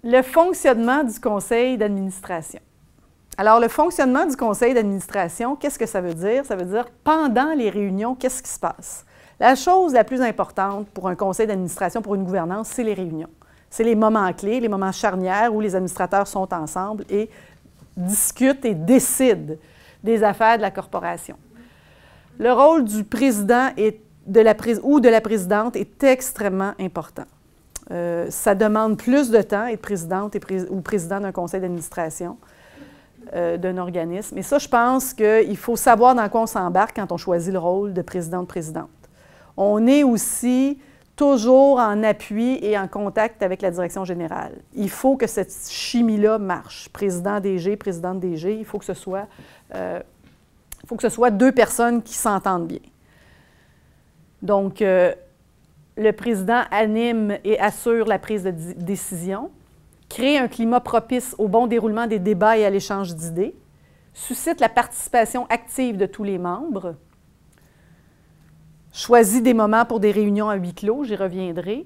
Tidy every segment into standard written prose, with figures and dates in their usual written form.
Le fonctionnement du conseil d'administration. Alors, le fonctionnement du conseil d'administration, qu'est-ce que ça veut dire? Ça veut dire, pendant les réunions, qu'est-ce qui se passe? La chose la plus importante pour un conseil d'administration, pour une gouvernance, c'est les réunions. C'est les moments clés, les moments charnières où les administrateurs sont ensemble et discutent et décident des affaires de la corporation. Le rôle du président ou de la présidente est extrêmement important. Ça demande plus de temps être présidente ou président d'un conseil d'administration d'un organisme. Et ça, je pense qu'il faut savoir dans quoi on s'embarque quand on choisit le rôle de présidente-présidente. On est aussi toujours en appui et en contact avec la direction générale. Il faut que cette chimie-là marche. Président-DG, présidente-DG, il faut que ce soit deux personnes qui s'entendent bien. Donc, le président anime et assure la prise de décision, crée un climat propice au bon déroulement des débats et à l'échange d'idées, suscite la participation active de tous les membres, choisit des moments pour des réunions à huis clos, j'y reviendrai,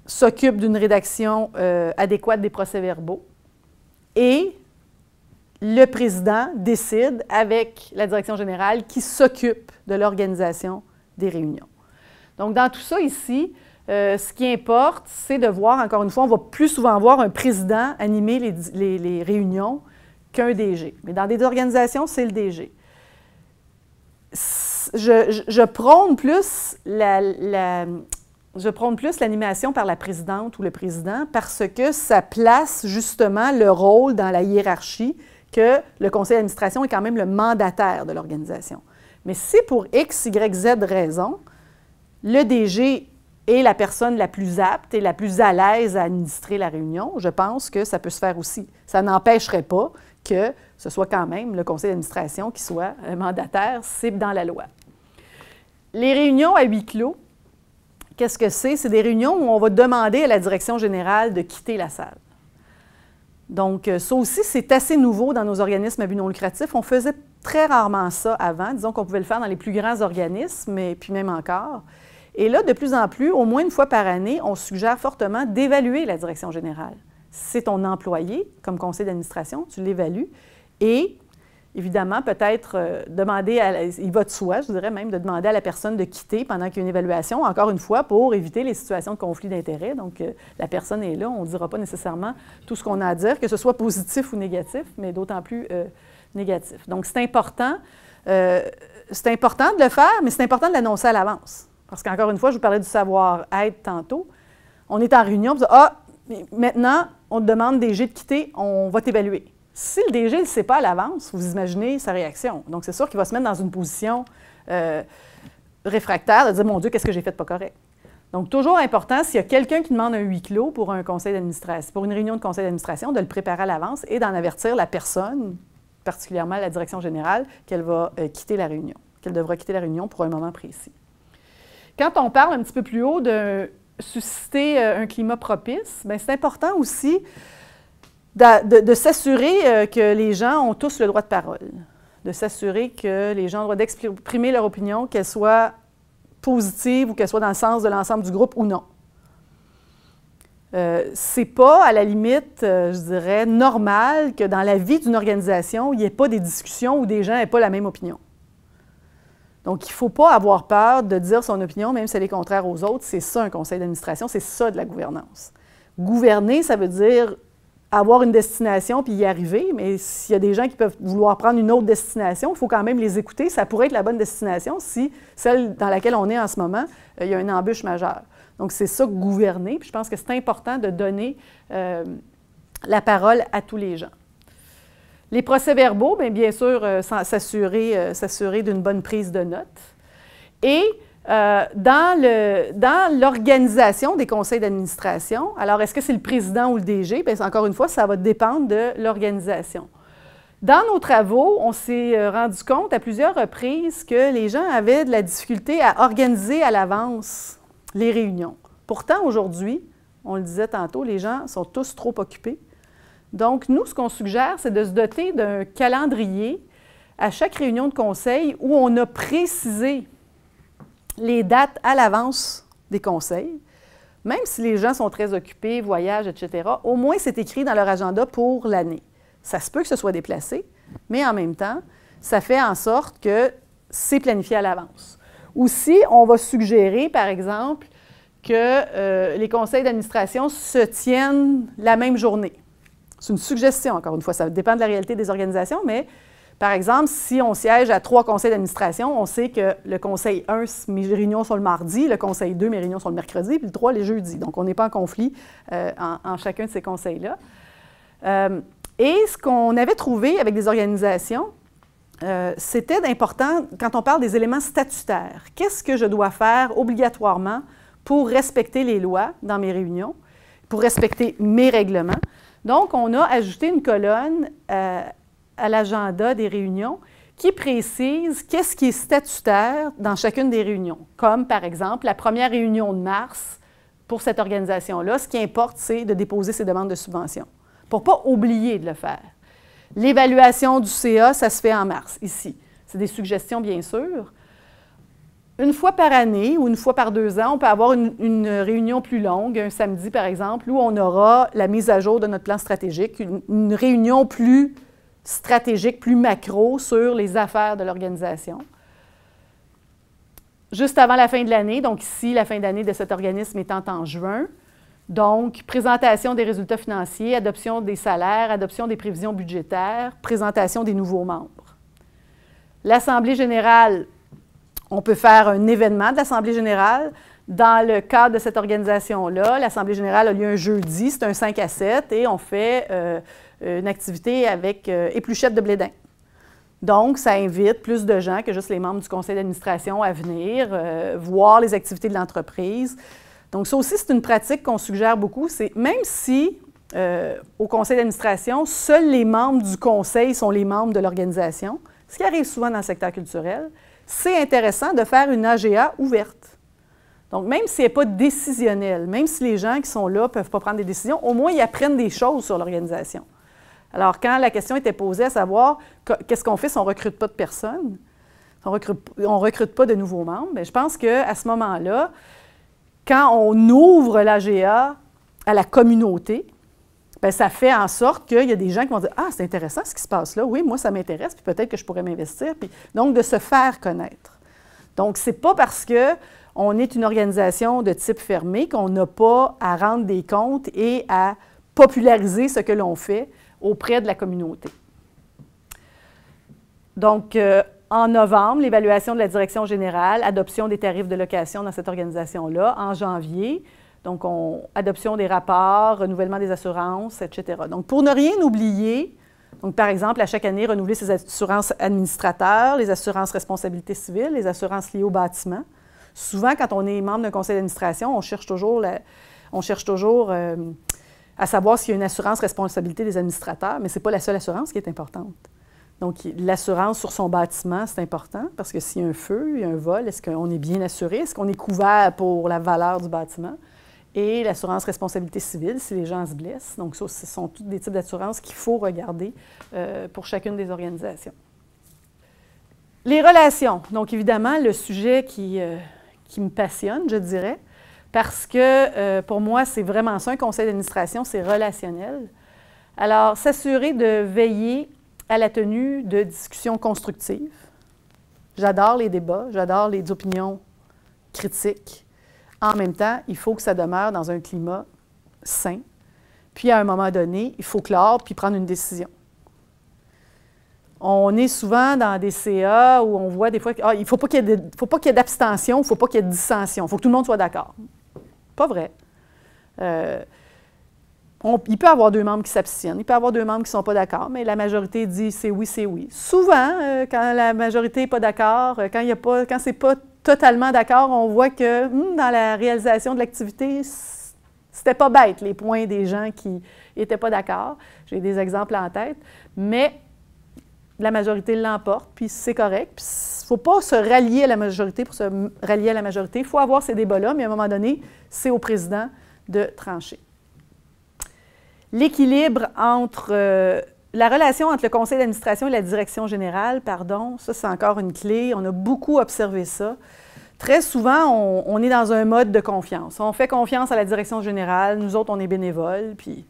s'occupe d'une rédaction adéquate des procès-verbaux et le président décide avec la direction générale qui s'occupe de l'organisation des réunions. Donc, dans tout ça ici, ce qui importe, c'est de voir, encore une fois, on va plus souvent voir un président animer les réunions qu'un DG. Mais dans des organisations, c'est le DG. Je prône plus l'animation par la présidente ou le président parce que ça place justement le rôle dans la hiérarchie que le conseil d'administration est quand même le mandataire de l'organisation. Mais si pour X, Y, Z raison, le DG est la personne la plus apte et la plus à l'aise à administrer la réunion, je pense que ça peut se faire aussi. Ça n'empêcherait pas que ce soit quand même le conseil d'administration qui soit mandataire, c'est dans la loi. Les réunions à huis clos, qu'est-ce que c'est? C'est des réunions où on va demander à la direction générale de quitter la salle. Donc, ça aussi, c'est assez nouveau dans nos organismes à but non lucratif. On faisait très rarement ça avant. Disons qu'on pouvait le faire dans les plus grands organismes, et puis même encore. Et là, de plus en plus, au moins une fois par année, on suggère fortement d'évaluer la direction générale. C'est ton employé, comme conseil d'administration, tu l'évalues. Et, évidemment, peut-être il va de soi, je dirais même, de demander à la personne de quitter pendant qu'il y a une évaluation, encore une fois, pour éviter les situations de conflit d'intérêts. Donc, la personne est là, on ne dira pas nécessairement tout ce qu'on a à dire, que ce soit positif ou négatif, mais d'autant plus négatif. Donc, c'est important de le faire, mais c'est important de l'annoncer à l'avance. Parce qu'encore une fois, je vous parlais du savoir-être tantôt. On est en réunion, on dit « Ah, maintenant, on te demande DG de quitter, on va t'évaluer. » Si le DG ne le sait pas à l'avance, vous imaginez sa réaction. Donc, c'est sûr qu'il va se mettre dans une position réfractaire de dire « Mon Dieu, qu'est-ce que j'ai fait de pas correct? » Donc, toujours important, s'il y a quelqu'un qui demande un huis clos pour un conseil d'administration, pour une réunion de conseil d'administration, de le préparer à l'avance et d'en avertir la personne, particulièrement la direction générale, qu'elle va quitter la réunion, qu'elle devra quitter la réunion pour un moment précis. Quand on parle un petit peu plus haut de susciter un climat propice, c'est important aussi de s'assurer que les gens ont tous le droit de parole, de s'assurer que les gens ont le droit d'exprimer leur opinion, qu'elle soit positive ou qu'elle soit dans le sens de l'ensemble du groupe ou non. C'est pas, à la limite, je dirais, normal que dans la vie d'une organisation, il n'y ait pas des discussions où des gens n'aient pas la même opinion. Donc, il ne faut pas avoir peur de dire son opinion, même si elle est contraire aux autres. C'est ça, un conseil d'administration, c'est ça de la gouvernance. Gouverner, ça veut dire avoir une destination puis y arriver, mais s'il y a des gens qui peuvent vouloir prendre une autre destination, il faut quand même les écouter. Ça pourrait être la bonne destination si celle dans laquelle on est en ce moment, il y a une embûche majeure. Donc, c'est ça, gouverner. Puis je pense que c'est important de donner la parole à tous les gens. Les procès-verbaux, bien sûr, s'assurer d'une bonne prise de notes. Et dans l'organisation des conseils d'administration, alors est-ce que c'est le président ou le DG? Bien, encore une fois, ça va dépendre de l'organisation. Dans nos travaux, on s'est rendu compte à plusieurs reprises que les gens avaient de la difficulté à organiser à l'avance les réunions. Pourtant, aujourd'hui, on le disait tantôt, les gens sont tous trop occupés. Donc, nous, ce qu'on suggère, c'est de se doter d'un calendrier à chaque réunion de conseil où on a précisé les dates à l'avance des conseils, même si les gens sont très occupés, voyagent, etc., au moins c'est écrit dans leur agenda pour l'année. Ça se peut que ce soit déplacé, mais en même temps, ça fait en sorte que c'est planifié à l'avance. Aussi, on va suggérer, par exemple, que les conseils d'administration se tiennent la même journée. C'est une suggestion, encore une fois, ça dépend de la réalité des organisations, mais par exemple, si on siège à 3 conseils d'administration, on sait que le conseil 1, mes réunions sont le mardi, le conseil 2, mes réunions sont le mercredi, puis le 3, les jeudis. Donc, on n'est pas en conflit en chacun de ces conseils-là. Et ce qu'on avait trouvé avec des organisations, c'était d'important, quand on parle des éléments statutaires, qu'est-ce que je dois faire obligatoirement pour respecter les lois dans mes réunions, pour respecter mes règlements. Donc, on a ajouté une colonne à l'agenda des réunions qui précise qu'est-ce qui est statutaire dans chacune des réunions. Comme, par exemple, la première réunion de mars pour cette organisation-là, ce qui importe, c'est de déposer ses demandes de subvention, pour ne pas oublier de le faire. L'évaluation du CA, ça se fait en mars, ici. C'est des suggestions, bien sûr. Une fois par année ou une fois par 2 ans, on peut avoir une réunion plus longue, un samedi par exemple, où on aura la mise à jour de notre plan stratégique, une réunion plus stratégique, plus macro sur les affaires de l'organisation. Juste avant la fin de l'année, donc ici, la fin d'année de cet organisme étant en juin, donc présentation des résultats financiers, adoption des salaires, adoption des prévisions budgétaires, présentation des nouveaux membres. L'Assemblée générale, on peut faire un événement de l'Assemblée générale. Dans le cadre de cette organisation-là, l'Assemblée générale a lieu un jeudi, c'est un 5 à 7, et on fait une activité avec épluchette de blé d'Inde. Donc, ça invite plus de gens que juste les membres du conseil d'administration à venir voir les activités de l'entreprise. Donc, ça aussi, c'est une pratique qu'on suggère beaucoup. C'est même si, au conseil d'administration, seuls les membres du conseil sont les membres de l'organisation, ce qui arrive souvent dans le secteur culturel, c'est intéressant de faire une AGA ouverte. Donc, même si elle n'est pas décisionnelle, même si les gens qui sont là ne peuvent pas prendre des décisions, au moins, ils apprennent des choses sur l'organisation. Alors, quand la question était posée à savoir qu'est-ce qu'on fait si on ne recrute pas de personnes, on ne recrute pas de nouveaux membres, bien, je pense qu'à ce moment-là, quand on ouvre l'AGA à la communauté, bien, ça fait en sorte qu'il y a des gens qui vont dire « Ah, c'est intéressant ce qui se passe là, oui, moi ça m'intéresse, puis peut-être que je pourrais m'investir. » Donc, de se faire connaître. Donc, ce n'est pas parce qu'on est une organisation de type fermé qu'on n'a pas à rendre des comptes et à populariser ce que l'on fait auprès de la communauté. Donc, en novembre, l'évaluation de la direction générale, adoption des tarifs de location dans cette organisation-là. En janvier, donc adoption des rapports, renouvellement des assurances, etc. Donc, pour ne rien oublier, donc par exemple, à chaque année, renouveler ses assurances administrateurs, les assurances responsabilité civile, les assurances liées au bâtiment. Souvent, quand on est membre d'un conseil d'administration, on cherche toujours à savoir s'il y a une assurance responsabilité des administrateurs, mais ce n'est pas la seule assurance qui est importante. Donc, l'assurance sur son bâtiment, c'est important parce que s'il y a un feu, il y a un vol, est-ce qu'on est bien assuré? Est-ce qu'on est couvert pour la valeur du bâtiment? Et l'assurance responsabilité civile, si les gens se blessent. Donc, ça, ce sont tous des types d'assurances qu'il faut regarder pour chacune des organisations. Les relations. Donc, évidemment, le sujet qui me passionne, je dirais, parce que pour moi, c'est vraiment ça, un conseil d'administration, c'est relationnel. Alors, s'assurer de veiller à la tenue de discussions constructives. J'adore les débats, j'adore les opinions critiques. En même temps, il faut que ça demeure dans un climat sain. Puis, à un moment donné, il faut clore puis prendre une décision. On est souvent dans des CA où on voit des fois qu'il ne faut pas qu'il y ait d'abstention, il ne faut pas qu'il y ait de dissension, il faut que tout le monde soit d'accord. Pas vrai. Il peut y avoir 2 membres qui s'abstiennent, il peut y avoir 2 membres qui ne sont pas d'accord, mais la majorité dit c'est oui, c'est oui. Souvent, quand la majorité n'est pas d'accord, quand ce n'est pas totalement d'accord, on voit que dans la réalisation de l'activité, c'était pas bête, les points des gens qui n'étaient pas d'accord. J'ai des exemples en tête, mais la majorité l'emporte, puis c'est correct. Puis il ne faut pas se rallier à la majorité pour se rallier à la majorité. Il faut avoir ces débats-là, mais à un moment donné, c'est au président de trancher. L'équilibre entre la relation entre le conseil d'administration et la direction générale, ça c'est encore une clé. On a beaucoup observé ça. très souvent, on est dans un mode de confiance. On fait confiance à la direction générale, nous autres, on est bénévoles, puis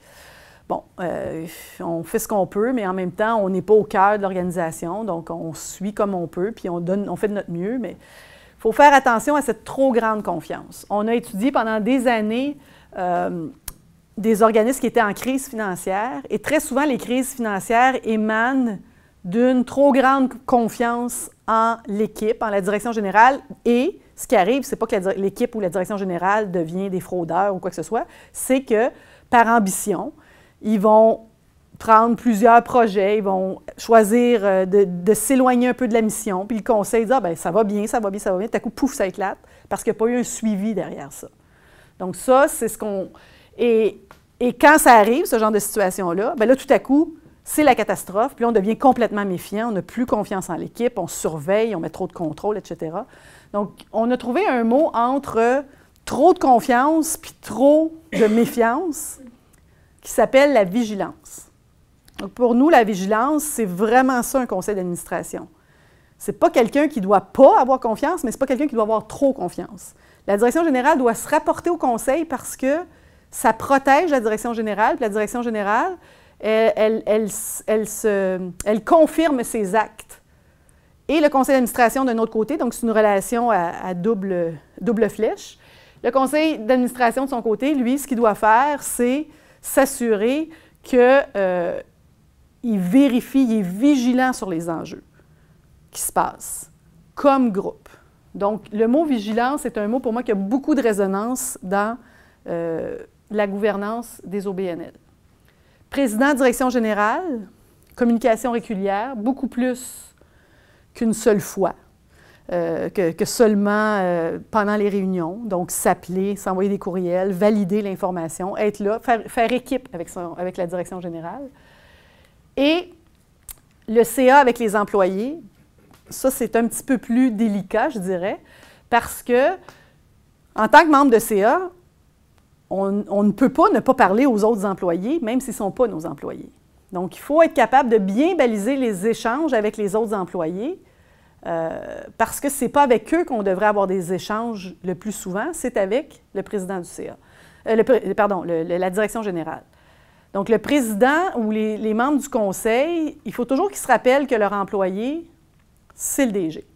bon, on fait ce qu'on peut, mais en même temps, on n'est pas au cœur de l'organisation, donc on suit comme on peut, puis on fait de notre mieux, mais il faut faire attention à cette trop grande confiance. On a étudié pendant des années des organismes qui étaient en crise financière, et très souvent, les crises financières émanent d'une trop grande confiance en l'équipe, en la direction générale, et ce qui arrive, c'est pas que l'équipe ou la direction générale devient des fraudeurs ou quoi que ce soit, c'est que, par ambition, ils vont prendre plusieurs projets, ils vont choisir de s'éloigner un peu de la mission, puis le conseil dit « Ah, bien, ça va bien, ça va bien, ça va bien », tout à coup, pouf, ça éclate, parce qu'il n'y a pas eu un suivi derrière ça. Donc ça, c'est ce qu'on... Et quand ça arrive, ce genre de situation-là, bien là, tout à coup, c'est la catastrophe, puis là, on devient complètement méfiant, on n'a plus confiance en l'équipe, on surveille, on met trop de contrôle, etc. Donc, on a trouvé un mot entre trop de confiance puis trop de méfiance qui s'appelle la vigilance. Donc, pour nous, la vigilance, c'est vraiment ça, un conseil d'administration. Ce n'est pas quelqu'un qui ne doit pas avoir confiance, mais ce n'est pas quelqu'un qui doit avoir trop confiance. La direction générale doit se rapporter au conseil parce que ça protège la direction générale, puis la direction générale, elle confirme ses actes. Et le conseil d'administration d'un autre côté, donc c'est une relation à double flèche. Le conseil d'administration de son côté, lui, ce qu'il doit faire, c'est s'assurer qu'il vérifie, il est vigilant sur les enjeux qui se passent, comme groupe. Donc, le mot « vigilance » est un mot pour moi qui a beaucoup de résonance dans la gouvernance des OBNL. Président, direction générale, communication régulière, beaucoup plus qu'une seule fois, que seulement pendant les réunions. Donc, s'appeler, s'envoyer des courriels, valider l'information, être là, faire équipe avec la direction générale. Et le CA avec les employés, ça, c'est un petit peu plus délicat, je dirais, parce que, en tant que membre de CA, on ne peut pas ne pas parler aux autres employés, même s'ils ne sont pas nos employés. Donc, il faut être capable de bien baliser les échanges avec les autres employés, parce que ce n'est pas avec eux qu'on devrait avoir des échanges le plus souvent, c'est avec le président du CA, la direction générale. Donc, le président ou les membres du conseil, il faut toujours qu'ils se rappellent que leur employé, c'est le DG.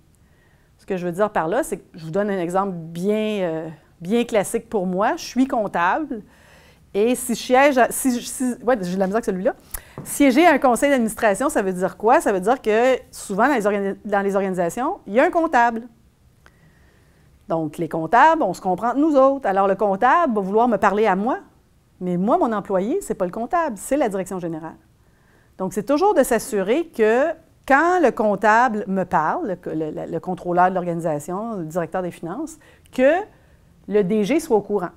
Ce que je veux dire par là, c'est que je vous donne un exemple bien classique pour moi. Je suis comptable et si je siège, ouais, j'ai de la misère avec celui-là. Siéger à un conseil d'administration, ça veut dire quoi? Ça veut dire que souvent, dans les organisations, il y a un comptable. Donc, les comptables, on se comprend entre nous autres. Alors, le comptable va vouloir me parler à moi, mais moi, mon employé, ce n'est pas le comptable, c'est la direction générale. Donc, c'est toujours de s'assurer que quand le comptable me parle, le contrôleur de l'organisation, le directeur des finances, que le DG soit au courant.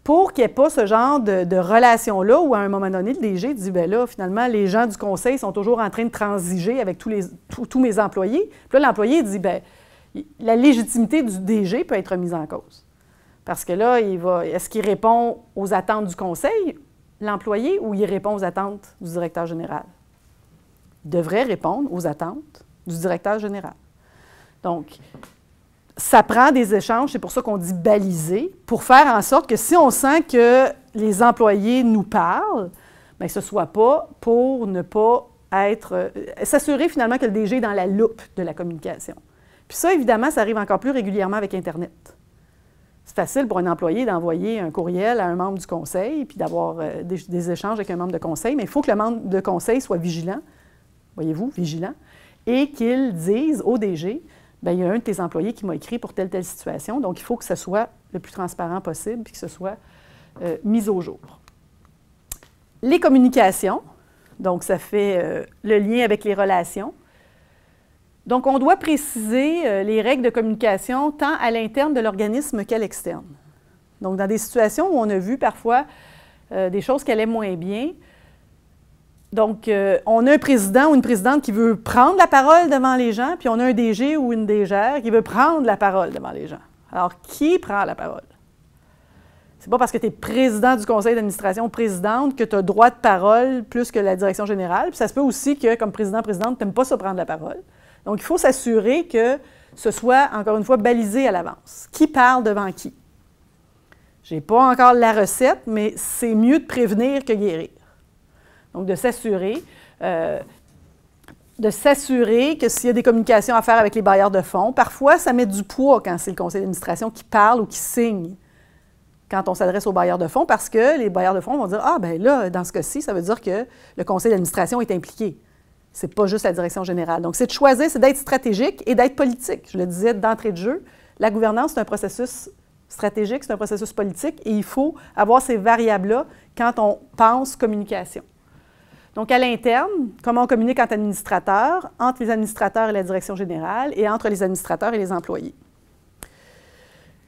Pour qu'il n'y ait pas ce genre de relation-là où, à un moment donné, le DG dit « bien là, finalement, les gens du conseil sont toujours en train de transiger avec tous mes employés. » Puis là, l'employé dit « bien, la légitimité du DG peut être mise en cause. » Parce que là, est-ce qu'il répond aux attentes du conseil, l'employé, ou il répond aux attentes du directeur général? Il devrait répondre aux attentes du directeur général. Donc, ça prend des échanges, c'est pour ça qu'on dit baliser, pour faire en sorte que si on sent que les employés nous parlent, bien, ce ne soit pas pour ne pas être... s'assurer finalement que le DG est dans la loupe de la communication. Puis ça, évidemment, ça arrive encore plus régulièrement avec Internet. C'est facile pour un employé d'envoyer un courriel à un membre du conseil puis d'avoir des échanges avec un membre de conseil, mais il faut que le membre de conseil soit vigilant, voyez-vous, vigilant, et qu'il dise au DG, bien, il y a un de tes employés qui m'a écrit pour telle situation, donc il faut que ce soit le plus transparent possible puis que ce soit mis au jour. Les communications, donc ça fait le lien avec les relations. Donc, on doit préciser les règles de communication tant à l'interne de l'organisme qu'à l'externe. Donc, dans des situations où on a vu parfois des choses qui allaient moins bien, donc, on a un président ou une présidente qui veut prendre la parole devant les gens, puis on a un DG ou une DGère qui veut prendre la parole devant les gens. Alors, qui prend la parole? C'est pas parce que tu es président du conseil d'administration ou présidente que tu as droit de parole plus que la direction générale. Puis ça se peut aussi que, comme présidente, tu n'aimes pas ça prendre la parole. Donc, il faut s'assurer que ce soit, encore une fois, balisé à l'avance. Qui parle devant qui? Je n'ai pas encore la recette, mais c'est mieux de prévenir que guérir. Donc, de s'assurer que s'il y a des communications à faire avec les bailleurs de fonds, parfois, ça met du poids quand c'est le conseil d'administration qui parle ou qui signe quand on s'adresse aux bailleurs de fonds, parce que les bailleurs de fonds vont dire « Ah, bien là, dans ce cas-ci, ça veut dire que le conseil d'administration est impliqué. » Ce n'est pas juste la direction générale. Donc, c'est de choisir, c'est d'être stratégique et d'être politique. Je le disais d'entrée de jeu, la gouvernance, c'est un processus stratégique, c'est un processus politique, et il faut avoir ces variables-là quand on pense communication. Donc, à l'interne, comment on communique entre administrateurs, entre les administrateurs et la direction générale, et entre les administrateurs et les employés.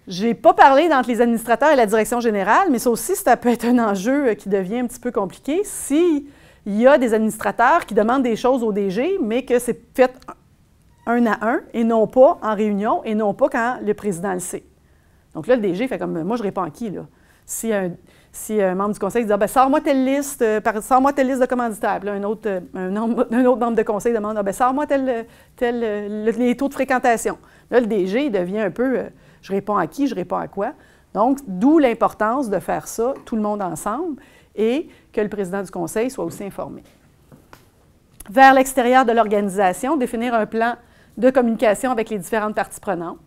Je n'ai pas parlé d'entre les administrateurs et la direction générale, mais ça aussi, ça peut être un enjeu qui devient un petit peu compliqué. S'il y a des administrateurs qui demandent des choses au DG, mais que c'est fait un à un, et non pas en réunion, et non pas quand le président le sait. Donc là, le DG fait comme, moi, je réponds à qui, là? Si un membre du conseil dit, ah, ben, sors-moi telle liste de commanditaires. Puis là, un autre membre de conseil demande, ah, ben, sors-moi les taux de fréquentation. Là, le DG, il devient un peu, je réponds à qui, je réponds à quoi. Donc, d'où l'importance de faire ça, tout le monde ensemble, et que le président du conseil soit aussi informé. Vers l'extérieur de l'organisation, définir un plan de communication avec les différentes parties prenantes.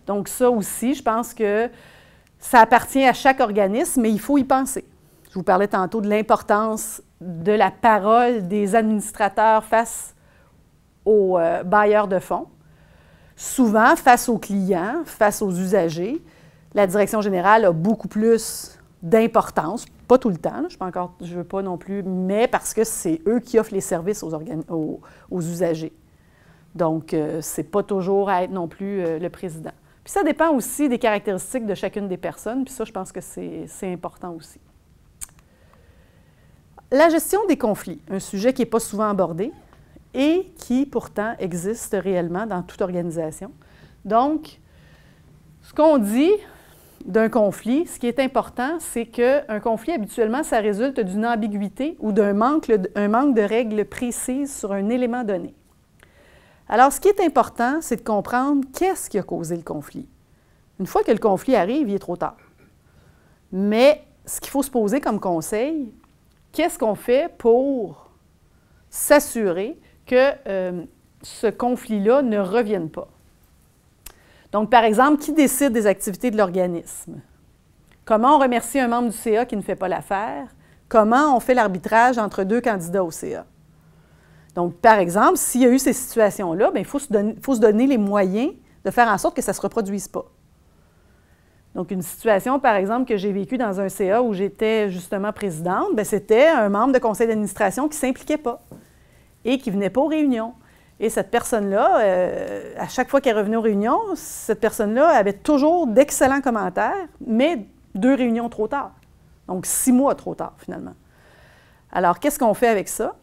Donc, ça aussi, je pense que ça appartient à chaque organisme, mais il faut y penser. Je vous parlais tantôt de l'importance de la parole des administrateurs face aux bailleurs de fonds. Souvent, face aux clients, face aux usagers, la direction générale a beaucoup plus d'importance. Pas tout le temps, je ne veux pas non plus, mais parce que c'est eux qui offrent les services aux usagers. Donc, ce n'est pas toujours à être non plus le président. Puis ça dépend aussi des caractéristiques de chacune des personnes, puis ça, je pense que c'est important aussi. La gestion des conflits, un sujet qui n'est pas souvent abordé et qui, pourtant, existe réellement dans toute organisation. Donc, ce qu'on dit d'un conflit, ce qui est important, c'est qu'un conflit, habituellement, ça résulte d'une ambiguïté ou d'un manque de règles précises sur un élément donné. Alors, ce qui est important, c'est de comprendre qu'est-ce qui a causé le conflit. Une fois que le conflit arrive, il est trop tard. Mais ce qu'il faut se poser comme conseil, qu'est-ce qu'on fait pour s'assurer que ce conflit-là ne revienne pas? Donc, par exemple, qui décide des activités de l'organisme? Comment on remercie un membre du CA qui ne fait pas l'affaire? Comment on fait l'arbitrage entre deux candidats au CA? Donc, par exemple, s'il y a eu ces situations-là, bien, il faut se donner les moyens de faire en sorte que ça ne se reproduise pas. Donc, une situation, par exemple, que j'ai vécue dans un CA où j'étais justement présidente, bien, c'était un membre de conseil d'administration qui ne s'impliquait pas et qui ne venait pas aux réunions. Et cette personne-là, à chaque fois qu'elle revenait aux réunions, cette personne-là avait toujours d'excellents commentaires, mais 2 réunions trop tard. Donc, 6 mois trop tard, finalement. Alors, qu'est-ce qu'on fait avec ça?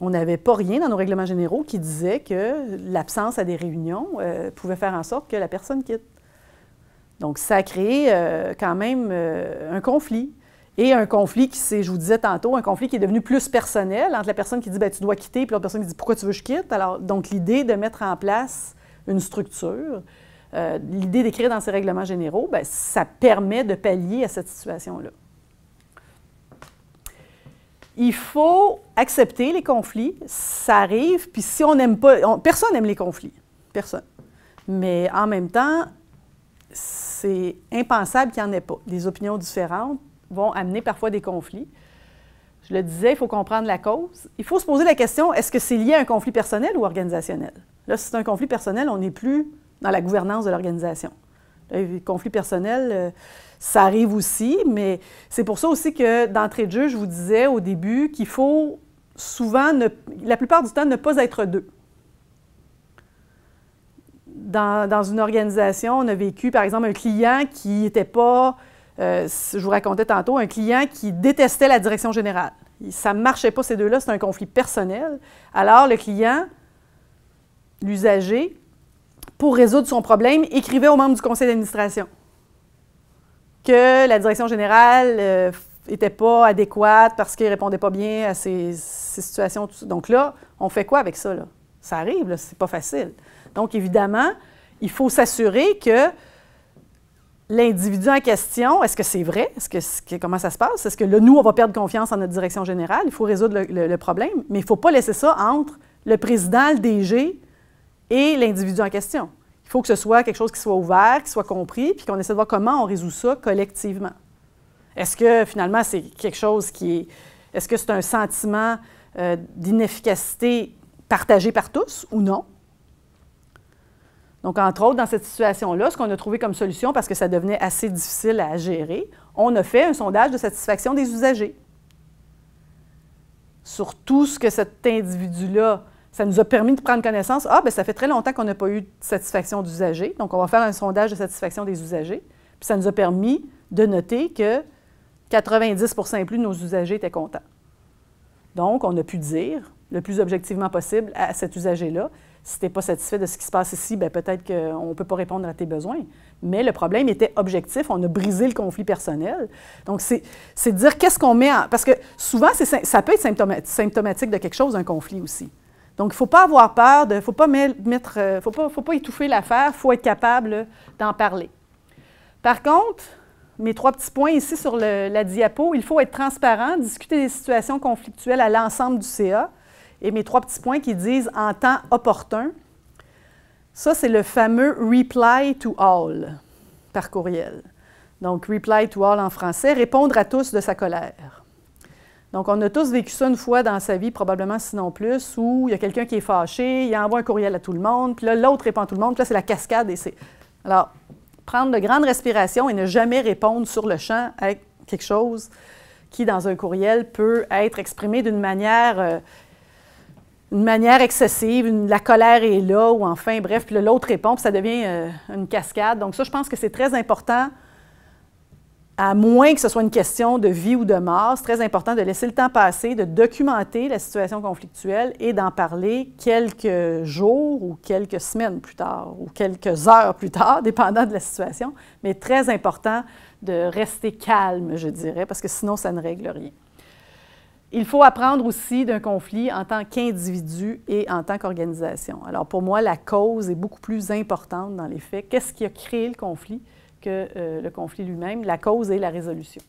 On n'avait pas rien dans nos règlements généraux qui disait que l'absence à des réunions pouvait faire en sorte que la personne quitte. Donc, ça a créé quand même un conflit. Et un conflit qui, je vous disais tantôt, un conflit qui est devenu plus personnel entre la personne qui dit « tu dois quitter » puis l'autre personne qui dit « pourquoi tu veux que je quitte ?» Alors, donc, l'idée de mettre en place une structure, l'idée d'écrire dans ces règlements généraux, bien, ça permet de pallier à cette situation-là. Il faut accepter les conflits, ça arrive, puis si on n'aime pas... personne n'aime les conflits, personne. Mais en même temps, c'est impensable qu'il n'y en ait pas. Les opinions différentes vont amener parfois des conflits. Je le disais, il faut comprendre la cause. Il faut se poser la question, est-ce que c'est lié à un conflit personnel ou organisationnel? Là, si c'est un conflit personnel, on n'est plus dans la gouvernance de l'organisation. Les conflits personnels, ça arrive aussi, mais c'est pour ça aussi que d'entrée de jeu, je vous disais au début qu'il faut souvent, la plupart du temps, ne pas être deux. Dans une organisation, on a vécu, par exemple, un client qui n'était pas... je vous racontais tantôt, un client qui détestait la direction générale. Ça ne marchait pas, ces deux-là, c'est un conflit personnel. Alors, le client, l'usager, pour résoudre son problème, écrivait aux membres du conseil d'administration que la direction générale n'était pas adéquate parce qu'il ne répondait pas bien à ces situations. Donc là, on fait quoi avec ça, là? Ça arrive, ce n'est pas facile. Donc, évidemment, il faut s'assurer que l'individu en question, est-ce que c'est vrai? Comment ça se passe? Est-ce que là, nous, on va perdre confiance en notre direction générale? Il faut résoudre le problème, mais il ne faut pas laisser ça entre le président, le DG et l'individu en question. Il faut que ce soit quelque chose qui soit ouvert, qui soit compris, puis qu'on essaie de voir comment on résout ça collectivement. Est-ce que, finalement, c'est quelque chose qui est... Est-ce que c'est un sentiment d'inefficacité partagé par tous ou non? Donc, entre autres, dans cette situation-là, ce qu'on a trouvé comme solution, parce que ça devenait assez difficile à gérer, on a fait un sondage de satisfaction des usagers. Sur tout ce que cet individu-là, ça nous a permis de prendre connaissance. Ah, bien, ça fait très longtemps qu'on n'a pas eu de satisfaction d'usagers. Donc, on va faire un sondage de satisfaction des usagers. Puis, ça nous a permis de noter que 90% et plus de nos usagers étaient contents. Donc, on a pu dire, le plus objectivement possible, à cet usager-là, si tu n'es pas satisfait de ce qui se passe ici, bien, peut-être qu'on ne peut pas répondre à tes besoins. Mais le problème était objectif, on a brisé le conflit personnel. Donc, c'est de dire qu'est-ce qu'on met en... Parce que souvent, ça peut être symptomatique de quelque chose, un conflit aussi. Donc, il ne faut pas avoir peur, il ne faut pas étouffer l'affaire, il faut être capable d'en parler. Par contre, mes 3 petits points ici sur la diapo, il faut être transparent, discuter des situations conflictuelles à l'ensemble du CA. Et mes 3 petits points qui disent « en temps opportun », ça, c'est le fameux « reply to all » par courriel. Donc, « reply to all » en français, répondre à tous de sa colère. Donc, on a tous vécu ça une fois dans sa vie, probablement sinon plus, où il y a quelqu'un qui est fâché, il envoie un courriel à tout le monde, puis là, l'autre répond à tout le monde, puis là, c'est la cascade. Alors, prendre de grandes respirations et ne jamais répondre sur le champ avec quelque chose qui, dans un courriel, peut être exprimé d'une manière excessive, la colère est là, ou enfin, bref, puis l'autre répond, puis ça devient une cascade. Donc ça, je pense que c'est très important, à moins que ce soit une question de vie ou de mort, c'est très important de laisser le temps passer, de documenter la situation conflictuelle et d'en parler quelques jours ou quelques semaines plus tard, ou quelques heures plus tard, dépendant de la situation, mais très important de rester calme, je dirais, parce que sinon, ça ne règle rien. Il faut apprendre aussi d'un conflit en tant qu'individu et en tant qu'organisation. Alors, pour moi, la cause est beaucoup plus importante dans les faits. Qu'est-ce qui a créé le conflit que le conflit lui-même? La cause est la résolution.